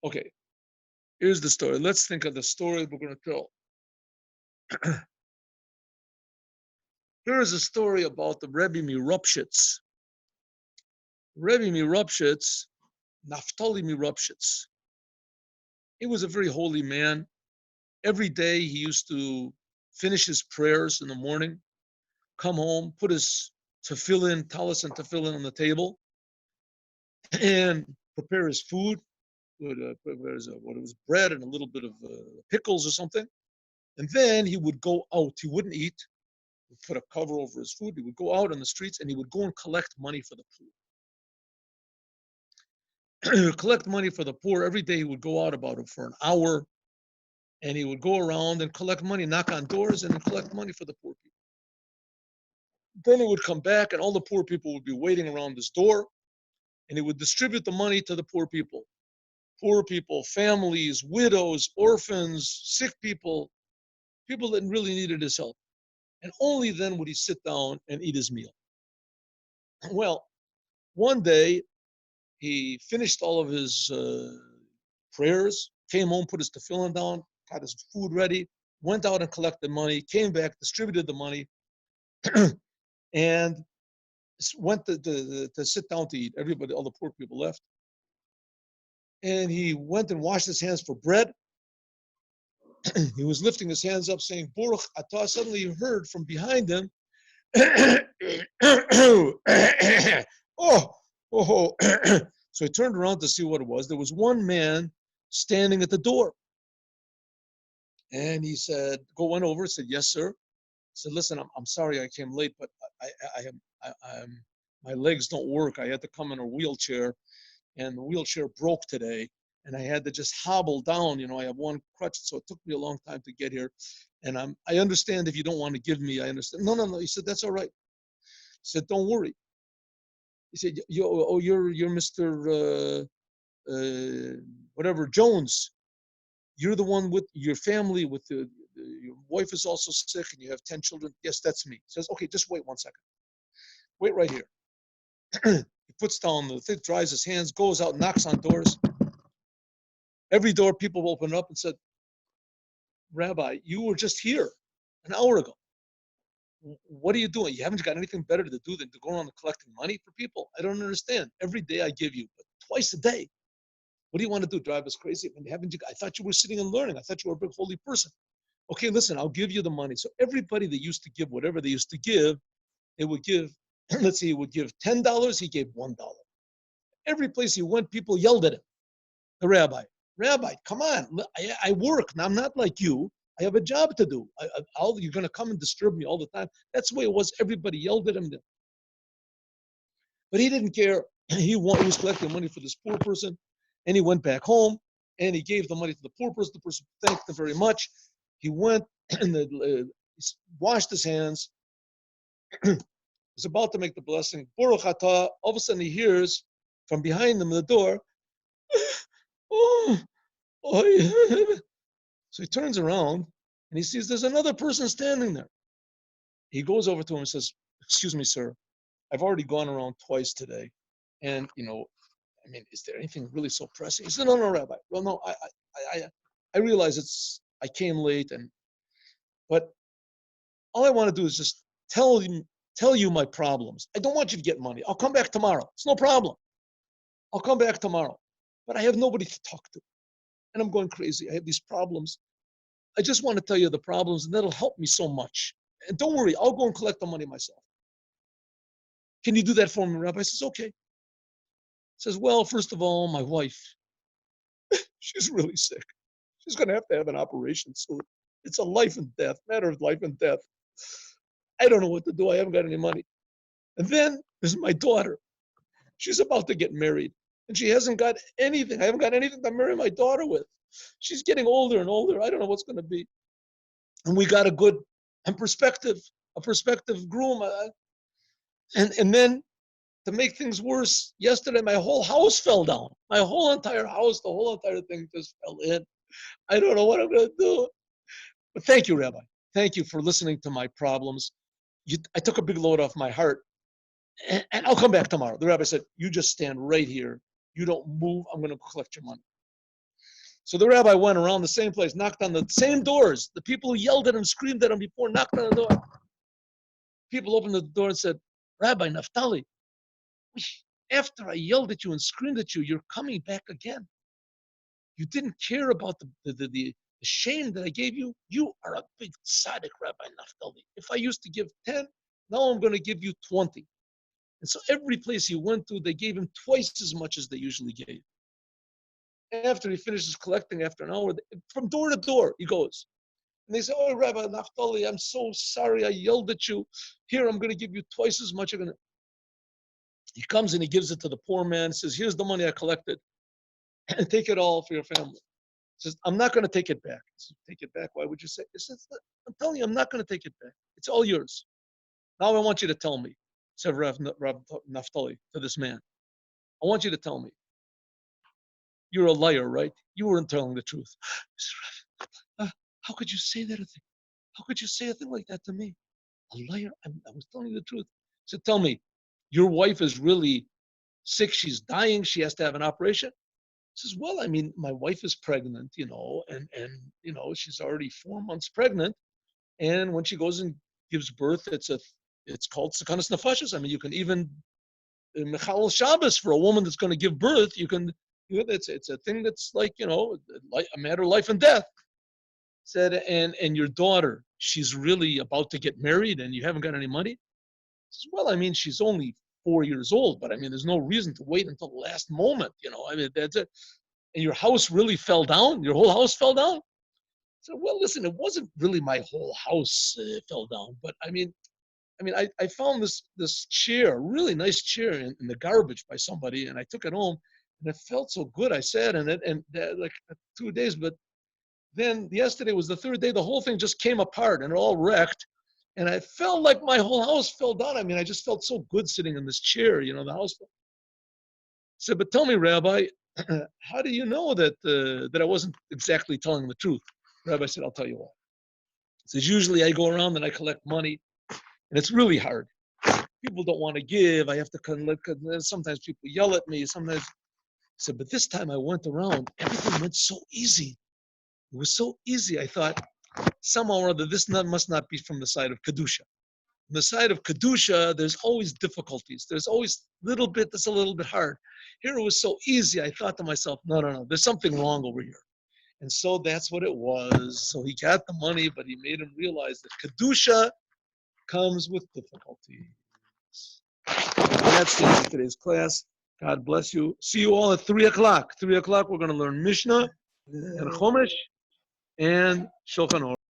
Okay, here's the story. Let's think of the story we're going to tell. Here is a story about the Rebbe Mirupshitz. Rebbe Mirupshitz, Naftali Mirupshitz. He was a very holy man. Every day he used to finish his prayers in the morning, come home, put his tefillin, talis and tefillin on the table, and prepare his food. Prepare what it was, bread and a little bit of pickles or something. And then he would go out. He wouldn't eat. He'd put a cover over his food. He would go out on the streets and he would go and collect money for the poor. He would collect money for the poor. Every day he would go out about it for an hour, and he would go around and collect money, knock on doors and collect money for the poor people. Then he would come back and all the poor people would be waiting around his door, and he would distribute the money to the poor people. Poor people, families, widows, orphans, sick people, people that really needed his help. And only then would he sit down and eat his meal. Well, one day he finished all of his prayers, came home, put his tefillin down, got his food ready, went out and collected money, came back, distributed the money, and went to sit down to eat. Everybody, all the poor people left. And he went and washed his hands for bread. He was lifting his hands up saying, Baruch Atah. Suddenly he heard from behind him, oh. So he turned around to see what it was. There was one man standing at the door. And he said, went over, said, yes, sir. He said, listen, I'm sorry I came late, but my legs don't work. I had to come in a wheelchair, and the wheelchair broke today, and I had to just hobble down. You know, I have one crutch, so it took me a long time to get here. And I understand if you don't want to give me, I understand. No. He said, that's all right. He said, don't worry. He said, you're Mr. Whatever, Jones. You're the one with your family, with your wife is also sick, and you have 10 children. Yes, that's me. He says, okay, just wait 1 second. Wait right here. He puts down the thing, dries his hands, goes out, knocks on doors. Every door, people open up and said, Rabbi, you were just here an hour ago. What are you doing? You haven't got anything better to do than to go around collecting money for people? I don't understand. Every day I give you, but twice a day. What do you want to do? Drive us crazy? I mean, I thought you were sitting and learning. I thought you were a big holy person. Okay, listen, I'll give you the money. So everybody that used to give whatever they used to give, they would give, let's say he would give $10, he gave $1. Every place he went, people yelled at him. The rabbi, come on, I work. Now, I'm not like you. I have a job to do. You're going to come and disturb me all the time. That's the way it was. Everybody yelled at him. But he didn't care. He was collecting money for this poor person, and he went back home, and he gave the money to the poor person. The person thanked him very much. He went and washed his hands. Was about to make the blessing. Baruch Atah. All of a sudden, he hears from behind him in the door, oh. So he turns around and he sees there's another person standing there. He goes over to him and says, excuse me, sir, I've already gone around twice today. And, is there anything really so pressing? He said, no, Rabbi. Well, no, I realize I came late, but all I want to do is just tell you my problems. I don't want you to get money. I'll come back tomorrow. It's no problem. I'll come back tomorrow. But I have nobody to talk to. And I'm going crazy. I have these problems. I just want to tell you the problems, and that'll help me so much. And don't worry, I'll go and collect the money myself. Can you do that for me, Rabbi? I says, okay. He says, well, first of all, my wife, she's really sick. She's going to have an operation soon. It's a matter of life and death. I don't know what to do. I haven't got any money. And then there's my daughter. She's about to get married, and she hasn't got anything. I haven't got anything to marry my daughter with. She's getting older and older. I don't know what's going to be. And we got a prospective groom. And then to make things worse, yesterday my whole house fell down. My whole entire house, the whole entire thing just fell in. I don't know what I'm going to do. But thank you, Rabbi. Thank you for listening to my problems. I took a big load off my heart. And I'll come back tomorrow. The rabbi said, you just stand right here. You don't move. I'm going to collect your money. So the rabbi went around the same place, knocked on the same doors. The people who yelled at him, screamed at him before, knocked on the door. People opened the door and said, Rabbi Naftali, after I yelled at you and screamed at you, you're coming back again. You didn't care about the shame that I gave you. You are a big tzaddik, Rabbi Naftali. If I used to give 10, now I'm going to give you 20. And so every place he went to, they gave him twice as much as they usually gave. After he finishes collecting, after an hour, from door to door, he goes. And they say, oh, Rabbi Naftali, I'm so sorry I yelled at you. Here, I'm going to give you twice as much. He comes and he gives it to the poor man, says, here's the money I collected. And take it all for your family. He says, I'm not going to take it back. He says, take it back? Why would you say? He says, I'm telling you, I'm not going to take it back. It's all yours. Now I want you to tell me, said Rav Naftali to this man. I want you to tell me. You're a liar, right? You weren't telling the truth. How could you say that? How could you say a thing like that to me? A liar? I was telling you the truth. So tell me, your wife is really sick. She's dying. She has to have an operation. He says, well, I mean, my wife is pregnant, and she's already 4 months pregnant. And when she goes and gives birth, it's called Sekanas Nefashos. I mean, you can even Mechalel Shabbos for a woman that's going to give birth. It's a thing that's like a matter of life and death. Said, and your daughter, she's really about to get married, and you haven't got any money. He says, well, I mean, she's only 4 years old, but I mean, there's no reason to wait until the last moment. I mean, that's it. And your house really fell down. Your whole house fell down. So, well, listen, it wasn't really my whole house fell down, but I found this chair, a really nice chair in the garbage by somebody, and I took it home, and it felt so good. I sat in it, and like 2 days, but then yesterday was the third day. The whole thing just came apart and it all wrecked, and I felt like my whole house fell down. I mean, I just felt so good sitting in this chair. The house. I said, but tell me, Rabbi, how do you know that I wasn't exactly telling the truth? Rabbi said, I'll tell you why. He says, usually I go around and I collect money, and it's really hard. People don't want to give. I have to collect. Sometimes people yell at me. Sometimes. I said, but this time I went around, everything went so easy. It was so easy. I thought, somehow or other, this must not be from the side of Kedusha. On the side of Kedusha, there's always difficulties. There's always a little bit that's a little bit hard. Here it was so easy. I thought to myself, no, there's something wrong over here. And so that's what it was. So he got the money, but he made him realize that Kedusha comes with difficulties. That's the end of today's class. God bless you. See you all at 3 o'clock. 3 o'clock, we're going to learn Mishnah and Chumash and Shulchan Aruch.